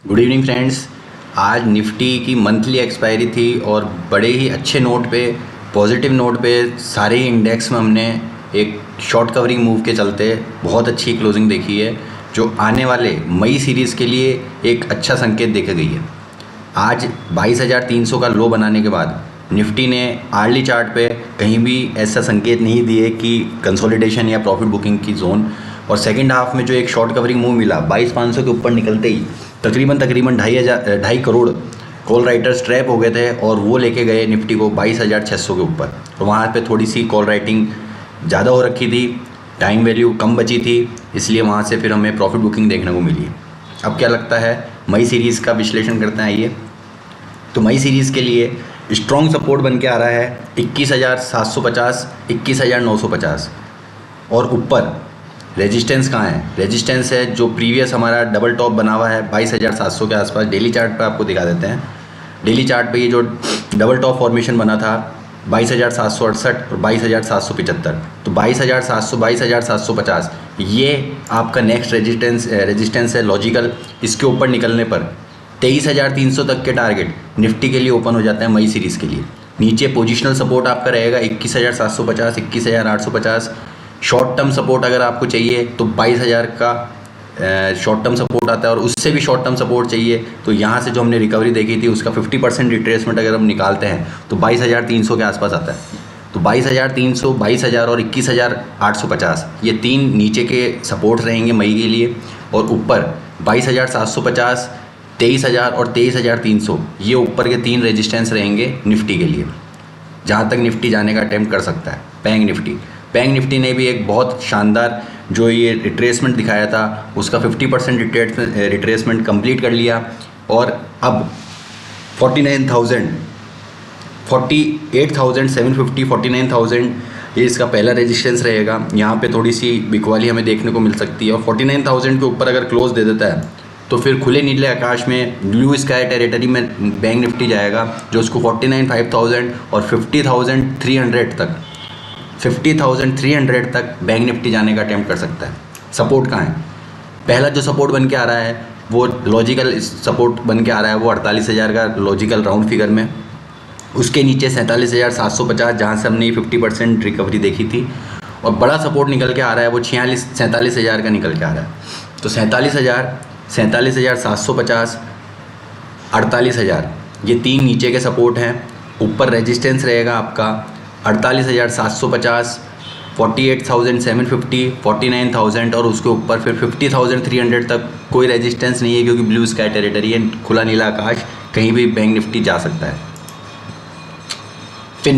Good evening friends. आज Nifty की monthly expiry थी और बड़े ही अच्छे नोट पे, पॉजिटिव नोट पे सारे ही इंडेक्स में हमने एक शॉर्ट कवरिंग मूव के चलते बहुत अच्छी क्लोजिंग देखी है, जो आने वाले मई सीरीज़ के लिए एक अच्छा संकेत देखा गई है। आज 22,300 का लो बनाने के बाद निफ्टी ने आर्ली चार्ट पे कहीं भी ऐसा संकेत नहीं दिए कि कंसोलिडेशन या प्रॉफिट बुकिंग की जोन, और सेकंड हाफ में जो एक शॉर्ट कवरिंग मूव मिला 22,500 के ऊपर निकलते ही तकरीबन 2,500 कॉल राइटर्स ट्रैप हो गए थे और वो लेके गए निफ्टी को 22,600 के ऊपर। तो वहाँ पे थोड़ी सी कॉल राइटिंग ज़्यादा हो रखी थी, टाइम वैल्यू कम बची थी, इसलिए वहाँ से फिर हमें प्रॉफिट बुकिंग देखने को मिली। अब क्या लगता है, मई सीरीज़ का विश्लेषण करते हैं आइए। तो मई सीरीज़ के लिए स्ट्रॉन्ग सपोर्ट बन के आ रहा है 21,750, 21,950 और ऊपर रेजिस्टेंस कहाँ है? रेजिस्टेंस है जो प्रीवियस हमारा डबल टॉप बना हुआ है 22,700 के आसपास। डेली चार्ट पे आपको दिखा देते हैं। डेली चार्ट पे ये जो डबल टॉप फॉर्मेशन बना था 22,768 और 22,775, तो 22,700, 22,750 ये आपका नेक्स्ट रेजिस्टेंस है लॉजिकल। इसके ऊपर निकलने पर 23,300 तक के टारगेट निफ्टी के लिए ओपन हो जाते हैं मई सीरीज़ के लिए। नीचे पोजिशनल सपोर्ट आपका रहेगा 21,750, 21,850। शॉर्ट टर्म सपोर्ट अगर आपको चाहिए तो 22,000 का शॉर्ट टर्म सपोर्ट आता है, और उससे भी शॉर्ट टर्म सपोर्ट चाहिए तो यहाँ से जो हमने रिकवरी देखी थी उसका 50% रिट्रेसमेंट अगर हम निकालते हैं तो 22,300 के आसपास आता है। तो 22,300, 22,000 और 21,850 ये तीन नीचे के सपोर्ट रहेंगे मई के लिए, और ऊपर 22,750, 23,000 और 23,300 ये ऊपर के तीन रेजिस्टेंस रहेंगे निफ्टी के लिए, जहाँ तक निफ्टी जाने का अटेम्प्ट कर सकता है। बैंक निफ्टी ने भी एक बहुत शानदार जो ये रिट्रेसमेंट दिखाया था उसका 50% रिट्रेसमेंट कंप्लीट कर लिया, और अब 49,000, 48,750, 49,000 ये इसका पहला रेजिस्टेंस रहेगा। यहाँ पे थोड़ी सी बिकवाली हमें देखने को मिल सकती है, और 49,000 के ऊपर अगर क्लोज दे देता है तो फिर खुले नीले आकाश में ब्लू स्काई टेरिटरी में बैंक निफ्टी जाएगा, जो उसको 49,500 और 50,300 तक, 50,300 तक बैंक निफ्टी जाने का अटेम्प्ट कर सकता है। सपोर्ट कहाँ है? पहला जो सपोर्ट बन के आ रहा है वो लॉजिकल सपोर्ट बन के आ रहा है, वो 48,000 का लॉजिकल राउंड फिगर में। उसके नीचे 47,750 जहाँ से हमने 50% रिकवरी देखी थी, और बड़ा सपोर्ट निकल के आ रहा है वो 47,000 का निकल के आ रहा है। तो 47,000, 47,750, 48,000 ये तीन नीचे के सपोर्ट हैं। ऊपर रेजिस्टेंस रहेगा आपका 48,750, 48,750, 49,000 और उसके ऊपर फिर 50,300 तक कोई रेजिस्टेंस नहीं है, क्योंकि ब्लू स्काई टेरिटरी है, खुला नीला आकाश, कहीं भी बैंक निफ्टी जा सकता है। फिन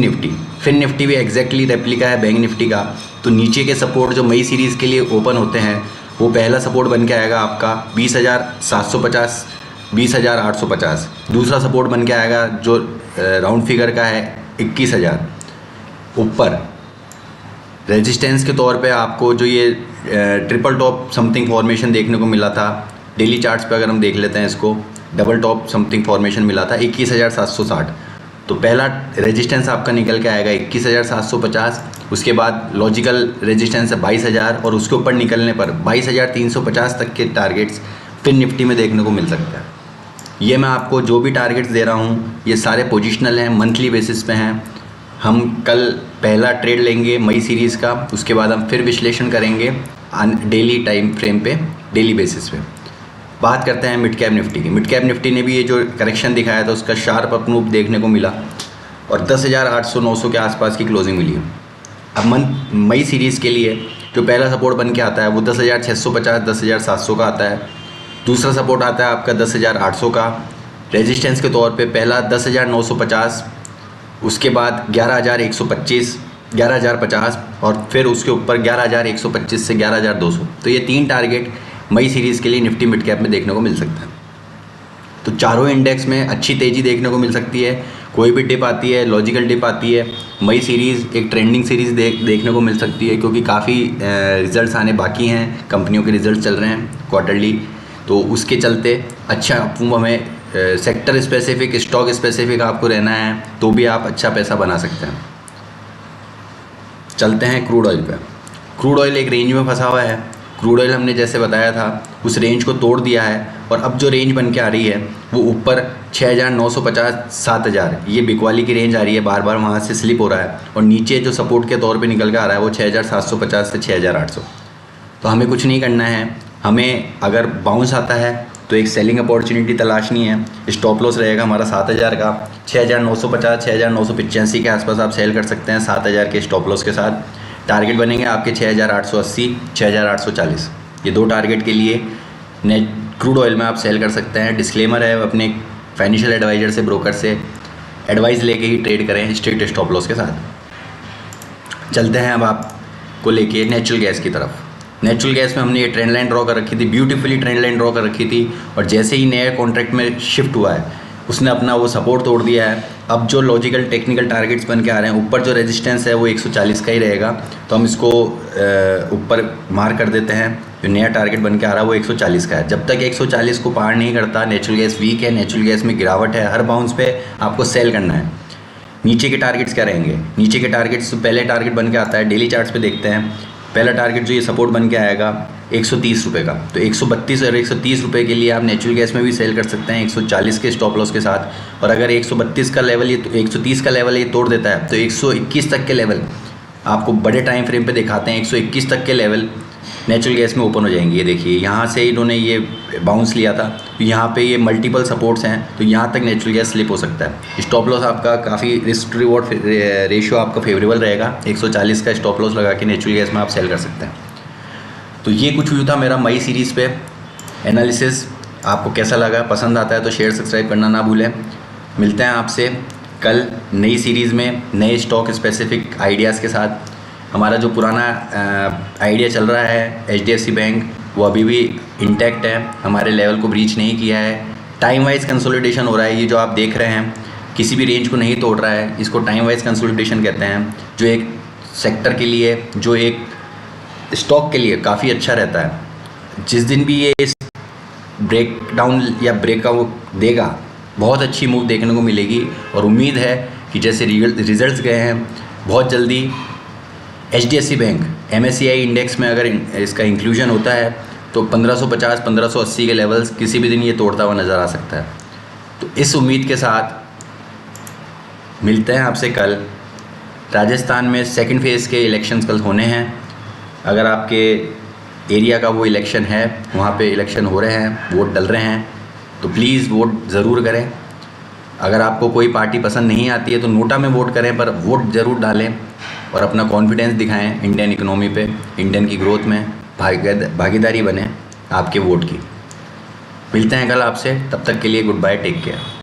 निफ्टी भी एग्जैक्टली रेप्लिका है बैंक निफ्टी का। तो नीचे के सपोर्ट जो मई सीरीज़ के लिए ओपन होते हैं वो पहला सपोर्ट बन के आएगा आपका 20,750, 20,850। दूसरा सपोर्ट बन के आएगा जो राउंड फिगर का है 21,000। ऊपर रेजिस्टेंस के तौर पे आपको जो ये ट्रिपल टॉप समथिंग फॉर्मेशन देखने को मिला था, डेली चार्ट्स पे अगर हम देख लेते हैं इसको, डबल टॉप समथिंग फॉर्मेशन मिला था 21,760। तो पहला रेजिस्टेंस आपका निकल के आएगा 21,750, उसके बाद लॉजिकल रेजिस्टेंस है 22,000, और उसके ऊपर निकलने पर 22,350 तक के टारगेट्स फिन निफ्टी में देखने को मिल सकता है। ये मैं आपको जो भी टारगेट्स दे रहा हूँ ये सारे पोजिशनल हैं, मंथली बेसिस पे हैं। हम कल पहला ट्रेड लेंगे मई सीरीज़ का, उसके बाद हम फिर विश्लेषण करेंगे डेली टाइम फ्रेम पे, डेली बेसिस पे। बात करते हैं मिड कैप निफ्टी की। मिड कैप निफ्टी ने भी ये जो करेक्शन दिखाया था उसका शार्प अप मूव देखने को मिला, और 10,800-900 के आसपास की क्लोजिंग मिली है। अब मई सीरीज़ के लिए जो पहला सपोर्ट बन के आता है वो 10,650, 10,700 का आता है। दूसरा सपोर्ट आता है आपका 10,800 का। रेजिस्टेंस के तौर पे पहला 10,950, उसके बाद 11,125, 11,050 और फिर उसके ऊपर 11,125 से 11,200। तो ये तीन टारगेट मई सीरीज़ के लिए निफ्टी मिड कैप में देखने को मिल सकता है। तो चारों इंडेक्स में अच्छी तेज़ी देखने को मिल सकती है। कोई भी डिप आती है, लॉजिकल डिप आती है, मई सीरीज़ एक ट्रेंडिंग सीरीज़ देखने को मिल सकती है, क्योंकि काफ़ी रिजल्ट्स आने बाकी हैं, कंपनियों के रिजल्ट्स चल रहे हैं क्वार्टरली। तो उसके चलते अच्छा हमें सेक्टर स्पेसिफिक, स्टॉक स्पेसिफिक आपको रहना है तो भी आप अच्छा पैसा बना सकते हैं। चलते हैं क्रूड ऑयल पे। क्रूड ऑयल एक रेंज में फंसा हुआ है। क्रूड ऑयल हमने जैसे बताया था उस रेंज को तोड़ दिया है और अब जो रेंज बन के आ रही है वो ऊपर 6,950 7,000 ये बिकवाली की रेंज आ रही है, बार बार वहाँ से स्लिप हो रहा है और नीचे जो सपोर्ट के तौर पे निकल के आ रहा है वो 6,750 से 6,800। तो हमें कुछ नहीं करना है, हमें अगर बाउंस आता है तो एक सेलिंग अपॉर्चुनिटी तलाशनी है। स्टॉप लॉस रहेगा हमारा 7,000 का, 6,950 6,985 के आसपास आप सेल कर सकते हैं 7,000 के स्टॉप लॉस के साथ। टारगेट बनेंगे आपके 6,880 6,840, ये दो टारगेट के लिए नेट क्रूड ऑयल में आप सेल कर सकते हैं। डिस्क्लेमर है, अपने फाइनेंशियल एडवाइज़र से, ब्रोकर से एडवाइस लेके ही ट्रेड करें स्ट्रिक्ट स्टॉप लॉस के साथ। चलते हैं अब आपको लेके नेचुरल गैस की तरफ। नेचुरल गैस में हमने ये ट्रेंड लाइन ड्रॉ कर रखी थी, ब्यूटीफुली ट्रेंड लाइन ड्रॉ कर रखी थी और जैसे ही नए कॉन्ट्रैक्ट में शिफ्ट हुआ है उसने अपना वो सपोर्ट तोड़ दिया है। अब जो लॉजिकल टेक्निकल टारगेट्स बन के आ रहे हैं, ऊपर जो रेजिस्टेंस है वो 140 का ही रहेगा, तो हम इसको ऊपर मार कर देते हैं। जो नया टारगेट बन के आ रहा है वो 140 का है। जब तक 140 को पार नहीं करता नेचुरल गैस वीक है, नेचुरल गैस में गिरावट है, हर बाउंस पे आपको सेल करना है। नीचे के टारगेट्स क्या रहेंगे? नीचे के टारगेट्स पहले टारगेट बन के आता है, डेली चार्ट्स पे देखते हैं। पहला टारगेट जो ये सपोर्ट बन के आएगा 130 रुपये का, तो 132 और 130 रुपये के लिए आप नेचुरल गैस में भी सेल कर सकते हैं 140 के स्टॉप लॉस के साथ। और अगर 132 का लेवल ये 130 का लेवल ये तोड़ देता है तो 121 तक के लेवल आपको बड़े टाइम फ्रेम पे दिखाते हैं। 121 तक के लेवल नेचुरल गैस में ओपन हो जाएंगे। ये देखिए यहाँ से इन्होंने ये बाउंस लिया था, तो यहाँ पे ये मल्टीपल सपोर्ट्स हैं, तो यहाँ तक नेचुरल गैस स्लिप हो सकता है। स्टॉप लॉस आपका काफ़ी रिस्क रिवॉर्ड रेशियो आपका फेवरेबल रहेगा। 140 का स्टॉप लॉस लगा के नेचुरल गैस में आप सेल कर सकते हैं। तो ये कुछ व्यू था मेरा मई सीरीज़ पे एनालिसिस। आपको कैसा लगा? पसंद आता है तो शेयर सब्सक्राइब करना ना भूलें। मिलते हैं आपसे कल नई सीरीज़ में नए स्टॉक स्पेसिफिक आइडियाज़ के साथ। हमारा जो पुराना आइडिया चल रहा है HDFC बैंक वो अभी भी इंटैक्ट है, हमारे लेवल को ब्रीच नहीं किया है। टाइम वाइज कंसोलिडेशन हो रहा है, ये जो आप देख रहे हैं किसी भी रेंज को नहीं तोड़ रहा है, इसको टाइम वाइज कंसोलिडेशन कहते हैं, जो एक सेक्टर के लिए, जो एक स्टॉक के लिए काफ़ी अच्छा रहता है। जिस दिन भी ये इस ब्रेक डाउन या ब्रेकआउट देगा बहुत अच्छी मूव देखने को मिलेगी और उम्मीद है कि जैसे रिजल्ट्स गए हैं बहुत जल्दी HDFC बैंक MSCI इंडेक्स में अगर इसका इंक्लूजन होता है तो 1550 1580 के लेवल्स किसी भी दिन ये तोड़ता हुआ नज़र आ सकता है। तो इस उम्मीद के साथ मिलते हैं आपसे कल। राजस्थान में सेकंड फेज़ के इलेक्शंस कल होने हैं। अगर आपके एरिया का वो इलेक्शन है, वहाँ पे इलेक्शन हो रहे हैं, वोट डल रहे हैं, तो प्लीज़ वोट ज़रूर करें। अगर आपको कोई पार्टी पसंद नहीं आती है तो नोटा में वोट करें, पर वोट ज़रूर डालें और अपना कॉन्फिडेंस दिखाएं इंडियन इकोनॉमी पे, इंडियन की ग्रोथ में भागीदारी बने आपके वोट की। मिलते हैं कल आपसे, तब तक के लिए गुड बाय, टेक केयर।